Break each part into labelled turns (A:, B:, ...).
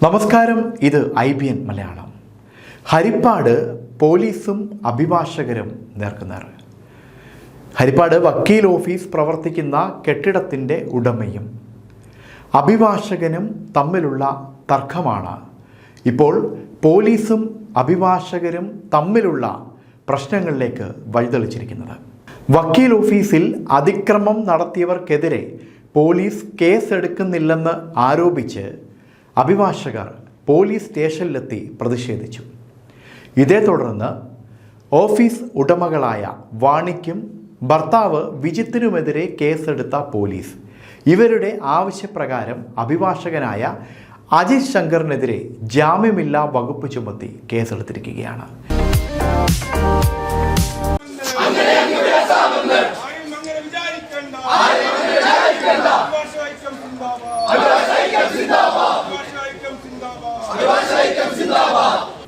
A: നമസ്കാരം, ഇത് IBN മലയാളം. ഹരിപ്പാട് പോലീസും അഭിഭാഷകരും നേർക്കുനേർ. ഹരിപ്പാട് വക്കീൽ ഓഫീസ് പ്രവർത്തിക്കുന്ന കെട്ടിടത്തിൻ്റെ ഉടമയും അഭിഭാഷകനും തമ്മിലുള്ള തർക്കമാണ് ഇപ്പോൾ പോലീസും അഭിഭാഷകരും തമ്മിലുള്ള പ്രശ്നങ്ങളിലേക്ക് വഴിതെളിച്ചിരിക്കുന്നത്. വക്കീൽ ഓഫീസിൽ അതിക്രമം നടത്തിയവർക്കെതിരെ പോലീസ് കേസെടുക്കുന്നില്ലെന്ന് ആരോപിച്ച് അഭിഭാഷകർ പോലീസ് സ്റ്റേഷനിലെത്തി പ്രതിഷേധിച്ചു. ഇതേ തുടർന്ന് ഓഫീസ് ഉടമകളായ വാണിക്കും ഭർത്താവ് വിജിത്തിനുമെതിരെ കേസെടുത്ത പോലീസ് ഇവരുടെ ആവശ്യപ്രകാരം അഭിഭാഷകനായ അജിത് ശങ്കറിനെതിരെ ജാമ്യമില്ലാ വകുപ്പ് ചുമത്തി കേസെടുത്തിരിക്കുകയാണ്.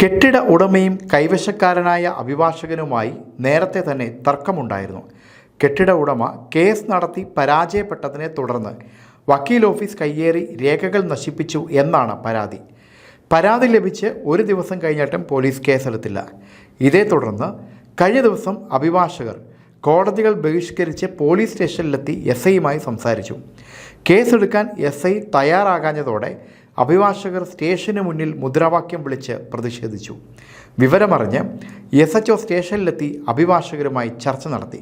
A: കെട്ടിട ഉടമയും കൈവശക്കാരനായ അഭിഭാഷകനുമായി നേരത്തെ തന്നെ തർക്കമുണ്ടായിരുന്നു. കെട്ടിട ഉടമ കേസ് നടത്തി പരാജയപ്പെട്ടതിനെ തുടർന്ന് വക്കീൽ ഓഫീസ് കയ്യേറി രേഖകൾ നശിപ്പിച്ചു എന്നാണ് പരാതി. പരാതി ലഭിച്ച് ഒരു ദിവസം കഴിഞ്ഞിട്ടും പോലീസ് കേസെടുത്തില്ല. ഇതേ തുടർന്ന് കഴിഞ്ഞ ദിവസം അഭിഭാഷകർ കോടതികൾ ബഹിഷ്കരിച്ച് പോലീസ് സ്റ്റേഷനിലെത്തി SIയുമായി സംസാരിച്ചു. കേസെടുക്കാൻ SI തയ്യാറാകാഞ്ഞതോടെ അഭിഭാഷകർ സ്റ്റേഷന് മുന്നിൽ മുദ്രാവാക്യം വിളിച്ച് പ്രതിഷേധിച്ചു. വിവരമറിഞ്ഞ് SHO സ്റ്റേഷനിലെത്തി അഭിഭാഷകരുമായി ചർച്ച നടത്തി.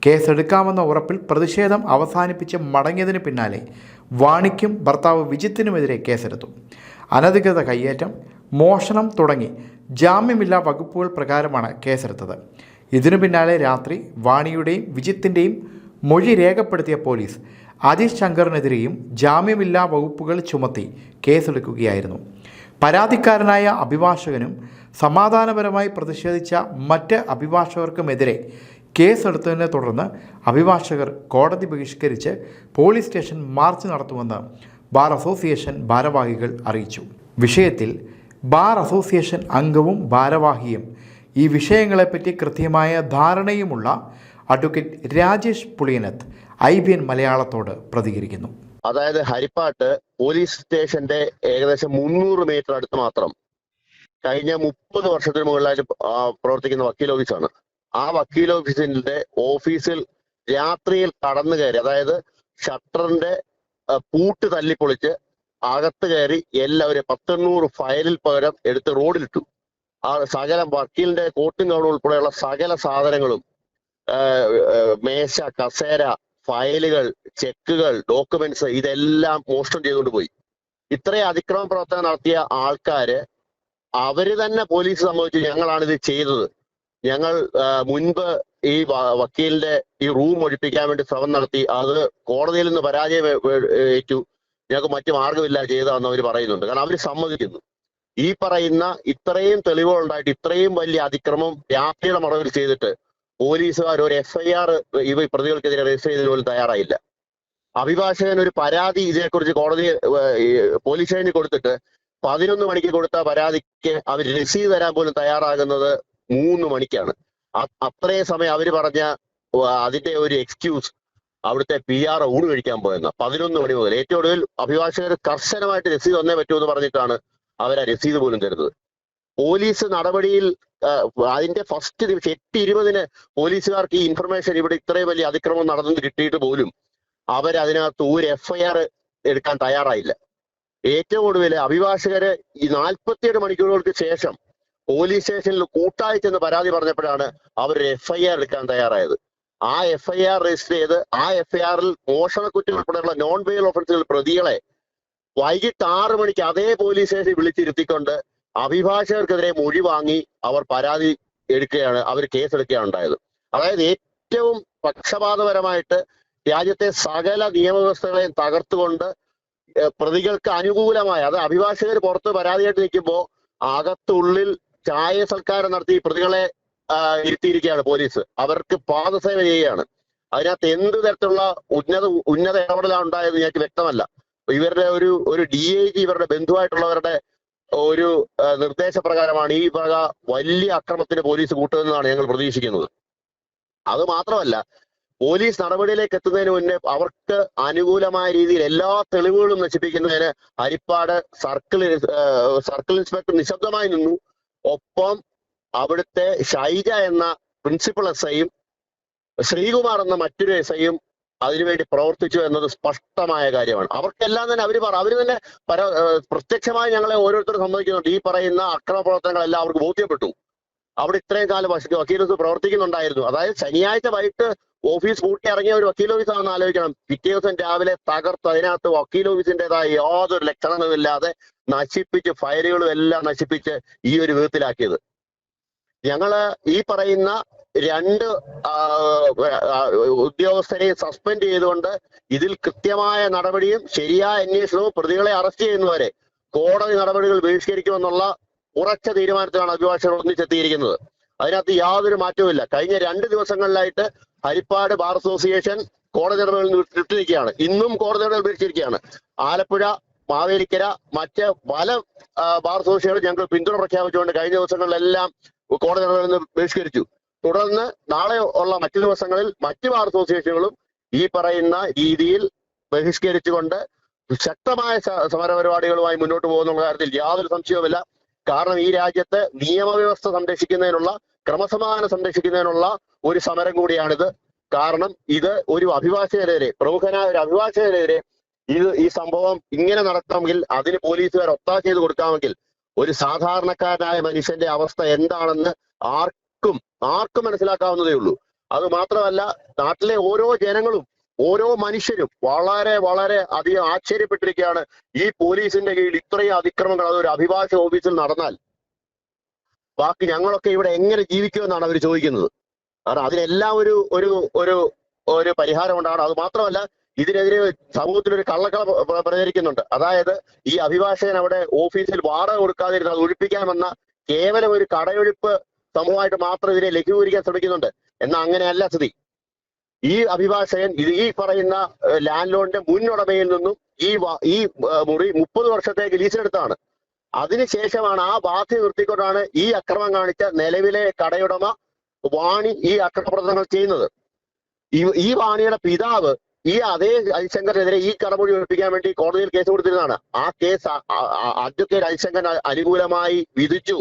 A: കേസെടുക്കാമെന്ന ഉറപ്പിൽ പ്രതിഷേധം അവസാനിപ്പിച്ച് മടങ്ങിയതിന് പിന്നാലെ വാണിക്കും ഭർത്താവ് വിജിത്തിനുമെതിരെ കേസെടുത്തു. അനധികൃത കയ്യേറ്റം, മോഷണം തുടങ്ങി ജാമ്യമില്ലാ വകുപ്പുകൾ പ്രകാരമാണ് കേസെടുത്തത്. ഇതിനു പിന്നാലെ രാത്രി വാണിയുടെയും വിജിത്തിൻ്റെയും മൊഴി രേഖപ്പെടുത്തിയ പോലീസ് അജിത് ശങ്കറിനെതിരെയും ജാമ്യമില്ലാ വകുപ്പുകൾ ചുമത്തി കേസെടുക്കുകയായിരുന്നു. പരാതിക്കാരനായ അഭിഭാഷകനും സമാധാനപരമായി പ്രതിഷേധിച്ച മറ്റ് അഭിഭാഷകർക്കുമെതിരെ കേസെടുത്തതിനെ തുടർന്ന് അഭിഭാഷകർ കോടതി ബഹിഷ്കരിച്ച് പോലീസ് സ്റ്റേഷൻ മാർച്ച് നടത്തുമെന്ന് ബാർ അസോസിയേഷൻ ഭാരവാഹികൾ അറിയിച്ചു. വിഷയത്തിൽ ബാർ അസോസിയേഷൻ അംഗവും ഭാരവാഹിയും ഈ വിഷയങ്ങളെപ്പറ്റി കൃത്യമായ ധാരണയുമുള്ള അഡ്വക്കേറ്റ് രാജേഷ് പുളിയനത്ത് IBN മലയാളത്തോട് പ്രതികരിക്കുന്നു.
B: അതായത് ഹരിപ്പാട്ട് പോലീസ് സ്റ്റേഷന്റെ ഏകദേശം 300 മീറ്റർ അടുത്ത് മാത്രം കഴിഞ്ഞ 30 വർഷത്തിന് മുകളിലായിട്ട് പ്രവർത്തിക്കുന്ന വക്കീൽ ഓഫീസാണ്. ആ വക്കീൽ ഓഫീസിന്റെ ഓഫീസിൽ രാത്രിയിൽ കടന്നു കയറി, അതായത് ഷട്ടറിന്റെ പൂട്ട് തല്ലിപ്പൊളിച്ച് അകത്ത് കയറി എല്ലാവരും 100 ഫയലിൽ പകരം എടുത്ത് റോഡിലിട്ടു. ആ സകല വക്കീലിന്റെ കോട്ടും ഗൗണും ഉൾപ്പെടെയുള്ള സകല സാധനങ്ങളും, മേശ, കസേര, ഫയലുകൾ, ചെക്കുകൾ, ഡോക്യുമെന്റ്സ് ഇതെല്ലാം മോഷണം ചെയ്തുകൊണ്ട് പോയി. ഇത്രയും അതിക്രമ പ്രവർത്തനം നടത്തിയ ആൾക്കാര് അവര് തന്നെ പോലീസ് സംബന്ധിച്ചു ഞങ്ങളാണിത് ചെയ്തത്, ഞങ്ങൾ മുൻപ് ഈ വക്കീലിന്റെ ഈ റൂം ഒഴിപ്പിക്കാൻ വേണ്ടി ശ്രമം നടത്തി, അത് കോടതിയിൽ നിന്ന് പരാജയം ഏറ്റു, ഞങ്ങൾക്ക് മറ്റു മാർഗമില്ല ചെയ്തതെന്ന് അവർ പറയുന്നുണ്ട്. കാരണം അവർ സമ്മതിക്കുന്നു. ഈ പറയുന്ന ഇത്രയും തെളിവുകൾ ഉണ്ടായിട്ട് ഇത്രയും വലിയ അതിക്രമം രാത്രിയുടെ മറവിൽ ചെയ്തിട്ട് പോലീസുകാർ ഒരു FIR ഇവ പ്രതികൾക്കെതിരെ രജിസ്റ്റർ ചെയ്തതിന് പോലും തയ്യാറായില്ല. അഭിഭാഷകൻ ഒരു പരാതി ഇതിനെക്കുറിച്ച് കോടതി പോലീസ് സ്റ്റേഷനിൽ കൊടുത്തിട്ട് 11 മണിക്ക് കൊടുത്ത പരാതിക്ക് അവർ രസീത് തരാൻ പോലും തയ്യാറാകുന്നത് 3 മണിക്കാണ്. അത്രയും സമയം അവർ പറഞ്ഞ അതിന്റെ ഒരു എക്സ്ക്യൂസ് അവിടുത്തെ PR ഊണ് കഴിക്കാൻ പോയെന്ന 11 മണി മുതൽ ഏറ്റവും ഒടുവിൽ അഭിഭാഷകർ കർശനമായിട്ട് രസീത് വന്നേ പറ്റൂ എന്ന് പറഞ്ഞിട്ടാണ് അവരാ രസീത് പോലും തരുന്നത്. പോലീസ് നടപടിയിൽ അതിന്റെ ഫസ്റ്റ് ദിവസം 8:20 പോലീസുകാർക്ക് ഈ ഇൻഫർമേഷൻ ഇവിടെ ഇത്രയും വലിയ അതിക്രമം നടന്നു കിട്ടിയിട്ട് പോലും അവരതിനകത്ത് ഒരു FIR എടുക്കാൻ തയ്യാറായില്ല. ഏറ്റവും ഒടുവിൽ അഭിഭാഷകര് ഈ 47 മണിക്കൂറുകൾക്ക് ശേഷം പോലീസ് സ്റ്റേഷനിൽ കൂട്ടായി ചെന്ന് പരാതി പറഞ്ഞപ്പോഴാണ് അവർ FIR എടുക്കാൻ തയ്യാറായത്. ആ FIR രജിസ്റ്റർ ചെയ്ത് ആ FIRൽ മോഷണക്കുറ്റം ഉൾപ്പെടെയുള്ള നോൺ ബെയിൽ ഓഫൻസുകൾ പ്രതികളെ വൈകിട്ട് 6 മണിക്ക് അതേ പോലീസ് സ്റ്റേഷനിൽ വിളിച്ചിരുത്തിക്കൊണ്ട് അഭിഭാഷകർക്കെതിരെ മൊഴി വാങ്ങി അവർ പരാതി എടുക്കുകയാണ്, അവർ കേസെടുക്കുകയാണ് ഉണ്ടായത്. അതായത് ഏറ്റവും പക്ഷപാതപരമായിട്ട് രാജ്യത്തെ സകല നിയമവ്യവസ്ഥകളെയും തകർത്തുകൊണ്ട് പ്രതികൾക്ക് അനുകൂലമായ, അത് അഭിഭാഷകർ പുറത്ത് പരാതിയായിട്ട് നിൽക്കുമ്പോൾ അകത്തുള്ളിൽ ചായ സൽക്കാരം നടത്തി പ്രതികളെ ഇരുത്തിയിരിക്കുകയാണ് പോലീസ്. അവർക്ക് പാദസേവ ചെയ്യുകയാണ്. അതിനകത്ത് എന്ത് തരത്തിലുള്ള ഉന്നത ഇടപെടലാണ് ഉണ്ടായത് ഞങ്ങൾക്ക് വ്യക്തമല്ല. ഇവരുടെ ഒരു DIG ഇവരുടെ ബന്ധുവായിട്ടുള്ളവരുടെ ഒരു നിർദ്ദേശപ്രകാരമാണ് ഈ വക വലിയ അക്രമത്തിന് പോലീസ് കൂട്ടുന്നതെന്നാണ് ഞങ്ങൾ പ്രതീക്ഷിക്കുന്നത്. അത് മാത്രമല്ല, പോലീസ് നടപടിയിലേക്ക് എത്തുന്നതിന് മുന്നേ അവർക്ക് അനുകൂലമായ രീതിയിൽ എല്ലാ തെളിവുകളും നശിപ്പിക്കുന്നതിന് ഹരിപ്പാട് സർക്കിൾ ഇൻസ്പെക്ടർ നിശബ്ദമായി നിന്നു. ഒപ്പം അവിടുത്തെ ഷൈജ എന്ന പ്രിൻസിപ്പൽ SIയും ശ്രീകുമാർ എന്ന മറ്റൊരു SIയും അതിനുവേണ്ടി പ്രവർത്തിച്ചു എന്നത് സ്പഷ്ടമായ കാര്യമാണ്. അവർക്കെല്ലാം തന്നെ അവര് തന്നെ പ്രത്യക്ഷമായി ഞങ്ങളെ ഓരോരുത്തരും സമ്മതിക്കുന്നുണ്ട്. ഈ പറയുന്ന അക്രമ പ്രവർത്തനങ്ങളെല്ലാം അവർക്ക് ബോധ്യപ്പെട്ടു. അവിടെ ഇത്രയും കാലം വക്കീൽ ഓഫീസ് പ്രവർത്തിക്കുന്നുണ്ടായിരുന്നു. അതായത് ശനിയാഴ്ച വൈകിട്ട് ഓഫീസ് പൂട്ടി ഇറങ്ങിയ ഒരു വക്കീൽ ഓഫീസാണെന്ന് ആലോചിക്കണം. പിറ്റേ ദിവസം രാവിലെ തകർത്ത് അതിനകത്ത് വക്കീൽ ഓഫീസിൻ്റെതായ യാതൊരു ലക്ഷണങ്ങളുമില്ലാതെ നശിപ്പിച്ച് ഫയലുകളും എല്ലാം നശിപ്പിച്ച് ഈ ഒരു വിധത്തിലാക്കിയത്. ഞങ്ങള് ഈ പറയുന്ന 2 ഉദ്യോഗസ്ഥരെ സസ്പെൻഡ് ചെയ്തുകൊണ്ട് ഇതിൽ കൃത്യമായ നടപടിയും ശരിയായ അന്വേഷണവും പ്രതികളെ അറസ്റ്റ് ചെയ്യുന്നവരെ കോടതി നടപടികൾ ബഹിഷ്കരിക്കുമെന്നുള്ള ഉറച്ച തീരുമാനത്തിലാണ് അഭിഭാഷകർ ഒന്നിച്ചെത്തിയിരിക്കുന്നത്. അതിനകത്ത് യാതൊരു മാറ്റവുമില്ല. കഴിഞ്ഞ 2 ദിവസങ്ങളിലായിട്ട് ഹരിപ്പാട് ബാർ അസോസിയേഷൻ കോടതി നടപടികൾ വിട്ടിരിക്കുകയാണ്. ഇന്നും കോടതി നടപടികൾ ബഹിഷ്കരിക്കുകയാണ്. ആലപ്പുഴ, മാവേലിക്കര, മറ്റ് പല ബാർ അസോസിയേഷനുകൾ ഞങ്ങൾ പിന്തുണ പ്രഖ്യാപിച്ചുകൊണ്ട് കഴിഞ്ഞ ദിവസങ്ങളിലെല്ലാം കോടതി നടപടികൾ ബഹിഷ്കരിച്ചു. തുടർന്ന് നാളെ ഉള്ള മറ്റു ദിവസങ്ങളിൽ മറ്റു ബാർ അസോസിയേഷനുകളും ഈ പറയുന്ന രീതിയിൽ ബഹിഷ്കരിച്ചുകൊണ്ട് ശക്തമായ സമരപരിപാടികളുമായി മുന്നോട്ട് പോകുന്ന കാര്യത്തിൽ യാതൊരു സംശയവുമില്ല. കാരണം ഈ രാജ്യത്ത് നിയമവ്യവസ്ഥ സംരക്ഷിക്കുന്നതിനുള്ള, ക്രമസമാധാനം സംരക്ഷിക്കുന്നതിനുള്ള ഒരു സമരം കൂടിയാണിത്. കാരണം ഇത് ഒരു അഭിഭാഷകനെതിരെ, പ്രമുഖനായ ഒരു അഭിഭാഷകനെതിരെ ഈ സംഭവം ഇങ്ങനെ നടക്കാമെങ്കിൽ അതിന് പോലീസുകാർ ഒത്താശ ചെയ്ത് കൊടുക്കാമെങ്കിൽ ഒരു സാധാരണക്കാരനായ മനുഷ്യന്റെ അവസ്ഥ എന്താണെന്ന് ആർക്കും മനസ്സിലാക്കാവുന്നതേ ഉള്ളൂ. അത് മാത്രമല്ല, നാട്ടിലെ ഓരോ ജനങ്ങളും ഓരോ മനുഷ്യരും വളരെ വളരെ അധികം ആശ്ചര്യപ്പെട്ടിരിക്കുകയാണ്. ഈ പോലീസിന്റെ കീഴിൽ ഇത്രയും അതിക്രമങ്ങൾ അതൊരു അഭിഭാഷക ഓഫീസിൽ നടന്നാൽ ബാക്കി ഞങ്ങളൊക്കെ ഇവിടെ എങ്ങനെ ജീവിക്കുമെന്നാണ് അവർ ചോദിക്കുന്നത്. കാരണം അതിനെല്ലാം ഒരു പരിഹാരം ഉണ്ടാകണം. അത് മാത്രമല്ല, ഇതിനെതിരെ സമൂഹത്തിലൊരു കള്ളക്കള പ്രചരിക്കുന്നുണ്ട്. അതായത് ഈ അഭിഭാഷകൻ അവിടെ ഓഫീസിൽ വാടക കൊടുക്കാതിരുന്ന് അത് ഒഴിപ്പിക്കാമെന്ന കേവലം ഒരു കടയൊഴിപ്പ് സമൂഹമായിട്ട് മാത്രം ഇതിനെ ലഘൂകരിക്കാൻ ശ്രമിക്കുന്നുണ്ട്. എന്നാൽ അങ്ങനെയല്ല സ്ഥിതി. ഈ അഭിഭാഷകൻ ഈ പറയുന്ന ലാൻഡ് ലോണിന്റെ മുൻഉടമയിൽ നിന്നും ഈ മുറി 30 വർഷത്തേക്ക് ലീസിനെടുത്താണ്. അതിനുശേഷമാണ് ആ ബാധ്യത നിർത്തിക്കൊണ്ടാണ് ഈ അക്രമം കാണിച്ച നിലവിലെ കടയുടമ വാണി ഈ അക്രമപ്രവർത്തനങ്ങൾ ചെയ്യുന്നത്. ഈ വാണിയുടെ പിതാവ് ഈ അതേ ഹരിശങ്കറിനെതിരെ ഈ കടമൊഴി ഒഴിപ്പിക്കാൻ വേണ്ടി കോടതിയിൽ കേസ് കൊടുത്തിരുന്നതാണ്. ആ കേസ് അഡ്വക്കേറ്റ് ഹരിശങ്കർ അനുകൂലമായി വിധിച്ചു.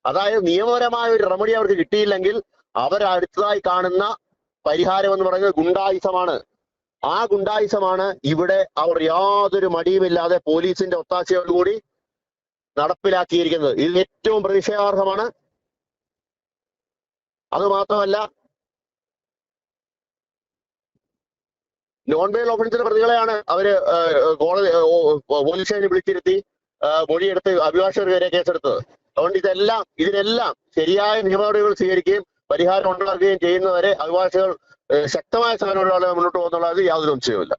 B: അതായത് നിയമപരമായ ഒരു റെമഡി അവർക്ക് കിട്ടിയില്ലെങ്കിൽ അവരടുത്തതായി കാണുന്ന പരിഹാരം എന്ന് പറയുന്നത് ഗുണ്ടായുസമാണ്. ആ ഗുണ്ടായുസമാണ് ഇവിടെ അവർ യാതൊരു മടിയുമില്ലാതെ പോലീസിന്റെ ഒത്താശയോടുകൂടി നടപ്പിലാക്കിയിരിക്കുന്നത്. ഇത് ഏറ്റവും പ്രതിഷേധാർഹമാണ്. അത് മാത്രമല്ല, നോൺ ബെയിൽ ഓഫൻസിന്റെ പ്രതികളെയാണ് അവര് കോടതി പോലീസ് സ്റ്റേഷനിൽ വിളിച്ചിരുത്തി മൊഴിയെടുത്ത് അഭിഭാഷകർക്കെതിരെ കേസെടുത്തത്. അതുകൊണ്ട് ഇതിനെല്ലാം ശരിയായ നിയമനടപടികൾ സ്വീകരിക്കുകയും പരിഹാരം ഉണ്ടാക്കുകയും ചെയ്യുന്നവരെ അഭിഭാഷകർ ശക്തമായ സമരങ്ങളോടെ മുന്നോട്ട് പോകുന്നുള്ള യാതൊരു സംശയവുമില്ല.